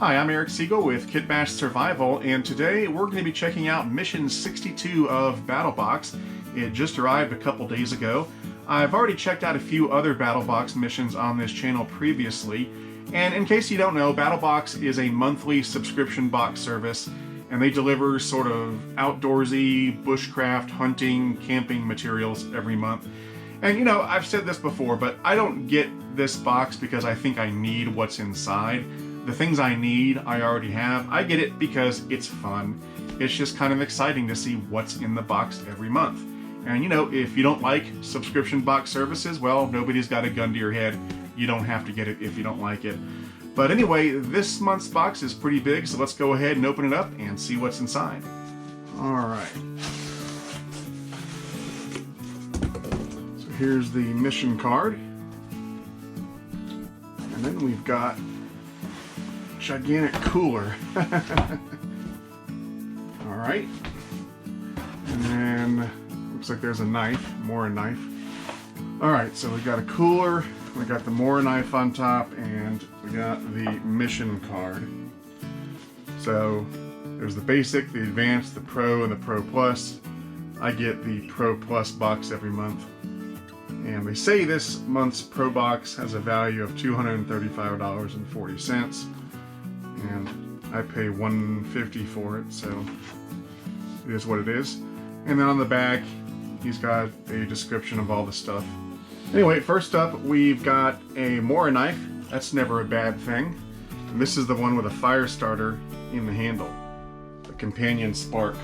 Hi, I'm Eric Siegel with Kit Bash Survival, and today we're going to be checking out Mission 62 of Battlebox. It just arrived a couple days ago. I've already checked out a few other Battlebox missions on this channel previously, and in case you don't know, Battlebox is a monthly subscription box service, and they deliver sort of outdoorsy, bushcraft, hunting, camping materials every month. And you know, I've said this before, but I don't get this box because I think I need what's inside. The things I need, I already have. I get it because it's fun. It's just kind of exciting to see what's in the box every month. And you know, if you don't like subscription box services, well, nobody's got a gun to your head. You don't have to get it if you don't like it. But anyway, this month's box is pretty big, so let's go ahead and open it up and see what's inside. All right. So here's the mission card. And then we've got gigantic cooler. All right. And then looks like there's a knife, more a knife. All right, so we got a cooler, we got the more knife on top, and we got the mission card. So there's the basic, the advanced, the pro, and the pro plus. I get the pro plus box every month. And they say this month's pro box has a value of $235.40. And I pay $150 for it, so it is what it is. And then on the back, he's got a description of all the stuff. Anyway, first up, we've got a Mora knife. That's never a bad thing. And this is the one with a fire starter in the handle. The companion spark.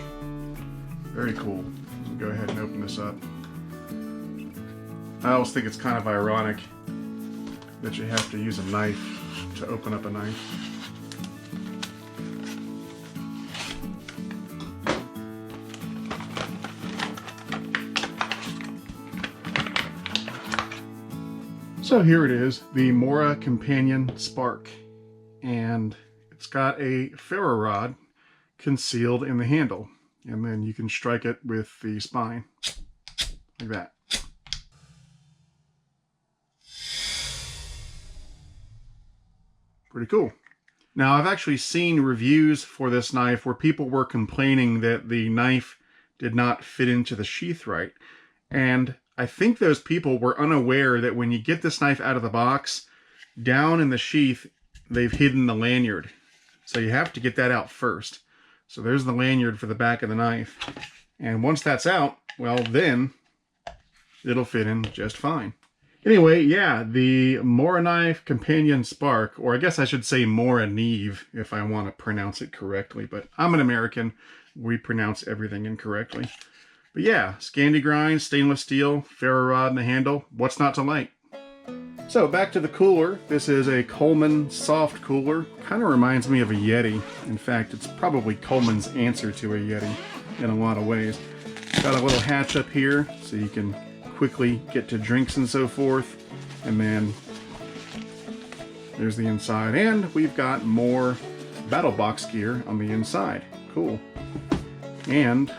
Very cool. I'll go ahead and open this up. I always think it's kind of ironic that you have to use a knife to open up a knife. So here it is, the Mora Companion Spark, and it's got a ferro rod concealed in the handle, and then you can strike it with the spine, like that. Pretty cool. Now, I've actually seen reviews for this knife where people were complaining that the knife did not fit into the sheath right, and I think those people were unaware that when you get this knife out of the box, down in the sheath, they've hidden the lanyard. So you have to get that out first. So there's the lanyard for the back of the knife. And once that's out, well then, it'll fit in just fine. Anyway, yeah, the Mora Knife Companion Spark, or I guess I should say Mora Neve if I want to pronounce it correctly, but I'm an American. We pronounce everything incorrectly. But yeah, Scandi grind, stainless steel, ferro rod in the handle. What's not to like? So back to the cooler. This is a Coleman soft cooler. Kind of reminds me of a Yeti. In fact, it's probably Coleman's answer to a Yeti in a lot of ways. Got a little hatch up here so you can quickly get to drinks and so forth. And then there's the inside. And we've got more Battlebox gear on the inside. Cool. And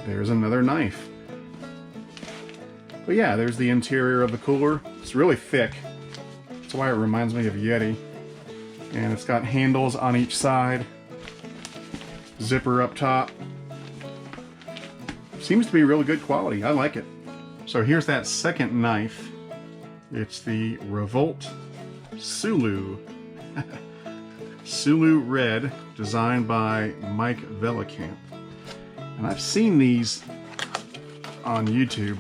there's another knife. But yeah, there's the interior of the cooler. It's really thick. That's why it reminds me of Yeti. And it's got handles on each side. Zipper up top. Seems to be really good quality. I like it. So here's that second knife. It's the Revolt Sulu. Sulu Red, designed by Mike Vellicamp. And I've seen these on YouTube,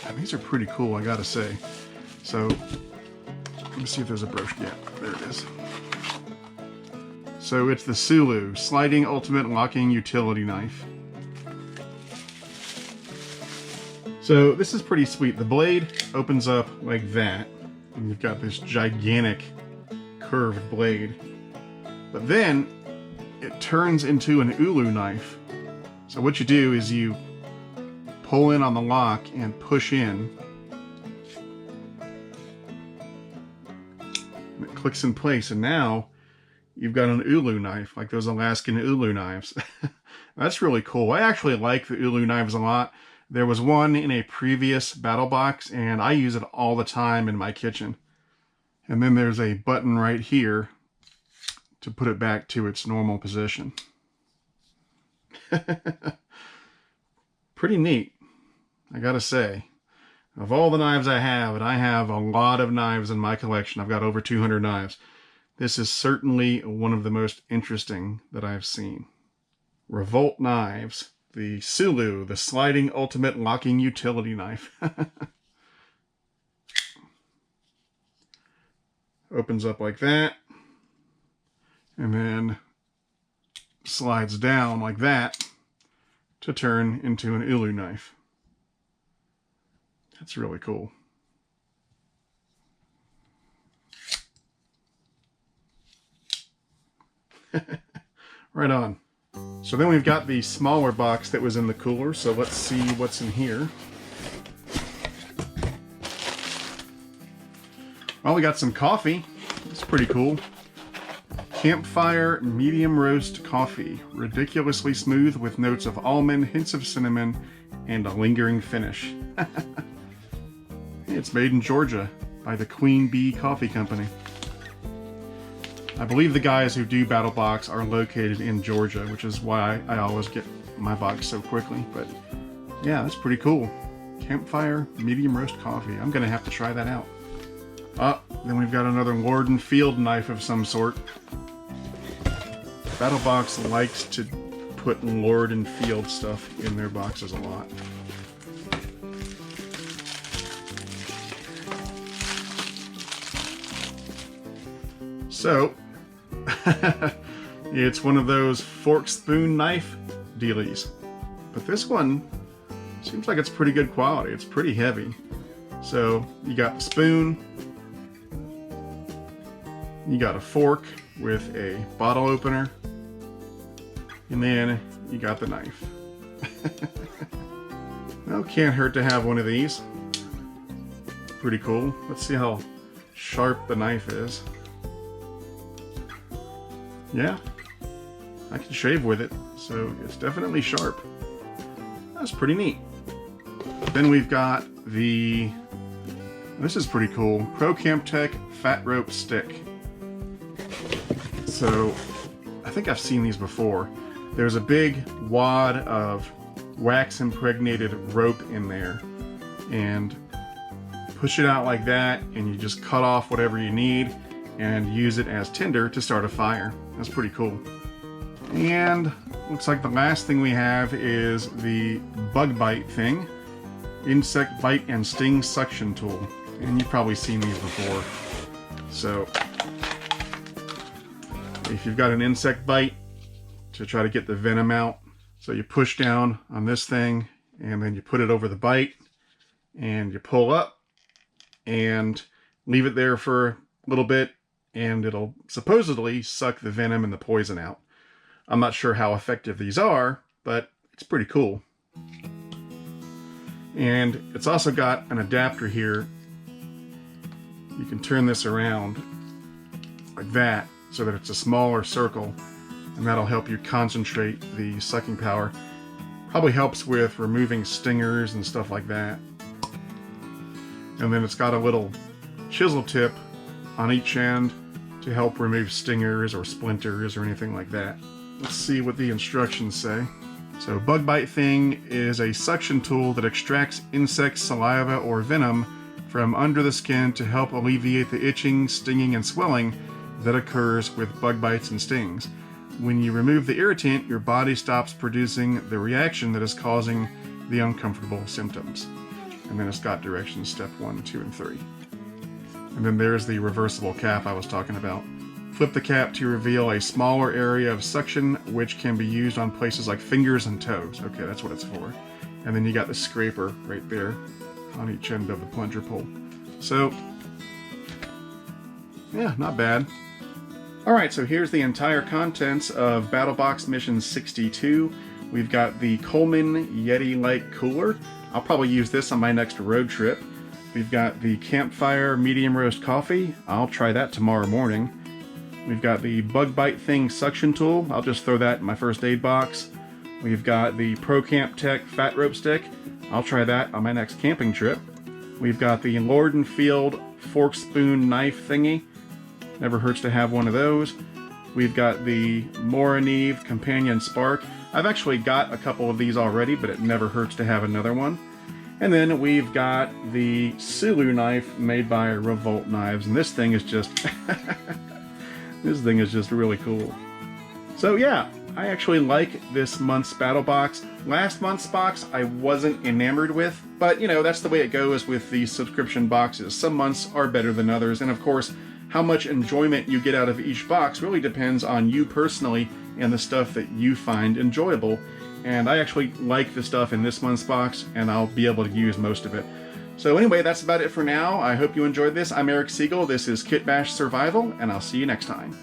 and these are pretty cool, I gotta say. So, let me see if there's a brochure. Yeah, there it is. So it's the Sulu, Sliding Ultimate Locking Utility Knife. So this is pretty sweet. The blade opens up like that, and you've got this gigantic curved blade. But then, it turns into an ulu knife. So what you do is you pull in on the lock and push in. And it clicks in place, and now you've got an ulu knife, like those Alaskan ulu knives. That's really cool. I actually like the ulu knives a lot. There was one in a previous Battlebox, and I use it all the time in my kitchen. And then there's a button right here to put it back to its normal position. Pretty neat, I gotta say. Of all the knives I have, and I have a lot of knives in my collection, I've got over 200 knives, this is certainly one of the most interesting that I've seen. Revolt Knives, the Sulu, the sliding ultimate locking utility knife. Opens up like that, and then slides down like that to turn into an Ulu knife. That's really cool. Right on. So then we've got the smaller box that was in the cooler, so let's see what's in here. Well, we got some coffee. It's pretty cool. Campfire medium roast coffee. Ridiculously smooth with notes of almond, hints of cinnamon, and a lingering finish. It's made in Georgia by the Queen Bee Coffee Company. I believe the guys who do Battlebox are located in Georgia, which is why I always get my box so quickly. But yeah, that's pretty cool. Campfire medium roast coffee. I'm going to have to try that out. Then we've got another Lord and Field knife of some sort. Battlebox likes to put Lord and Field stuff in their boxes a lot. So, it's one of those fork spoon knife dealies. But this one seems like it's pretty good quality. It's pretty heavy. So, you got the spoon. You got a fork with a bottle opener. And then you got the knife. Well, can't hurt to have one of these. Pretty cool. Let's see how sharp the knife is. Yeah, I can shave with it, so it's definitely sharp. That's pretty neat. Then we've got the, this is pretty cool, Pro Camp Tech Fat Rope Stick. So, I think I've seen these before. There's a big wad of wax impregnated rope in there, and push it out like that, and you just cut off whatever you need and use it as tinder to start a fire. That's pretty cool. And looks like the last thing we have is the bug bite thing. Insect bite and sting suction tool. And you've probably seen these before. So, if you've got an insect bite, to try to get the venom out, so you push down on this thing, and then you put it over the bite, and you pull up, and leave it there for a little bit, and it'll supposedly suck the venom and the poison out. I'm not sure how effective these are, but it's pretty cool. And it's also got an adapter here. You can turn this around like that so that it's a smaller circle, and that'll help you concentrate the sucking power. Probably helps with removing stingers and stuff like that. And then it's got a little chisel tip on each end to help remove stingers or splinters or anything like that. Let's see what the instructions say. So, bug bite thing is a suction tool that extracts insect saliva or venom from under the skin to help alleviate the itching, stinging, and swelling that occurs with bug bites and stings. When you remove the irritant, your body stops producing the reaction that is causing the uncomfortable symptoms. And then it's got directions, step 1, 2, and 3. And then there's the reversible cap I was talking about. Flip the cap to reveal a smaller area of suction, which can be used on places like fingers and toes. Okay, that's what it's for. And then you got the scraper right there on each end of the plunger pole. So, yeah, not bad. Alright, so here's the entire contents of Battlebox Mission 62. We've got the Coleman Yeti Light Cooler. I'll probably use this on my next road trip. We've got the Campfire Medium Roast Coffee. I'll try that tomorrow morning. We've got the Bug Bite Thing Suction Tool. I'll just throw that in my first aid box. We've got the Pro Camp Tech Fat Rope Stick. I'll try that on my next camping trip. We've got the Lord and Field Fork Spoon Knife thingy. Never hurts to have one of those. We've got the Moraneve Companion Spark. I've actually got a couple of these already, but it never hurts to have another one. And then we've got the Sulu knife made by Revolt Knives, and this thing is just this thing is just really cool. So yeah, I actually like this month's battle box. Last month's box I wasn't enamored with, but you know, that's the way it goes with these subscription boxes. Some months are better than others, and of course, how much enjoyment you get out of each box really depends on you personally and the stuff that you find enjoyable. And I actually like the stuff in this month's box, and I'll be able to use most of it. So anyway, that's about it for now. I hope you enjoyed this. I'm Eric Siegel. This is Kit Bash Survival, and I'll see you next time.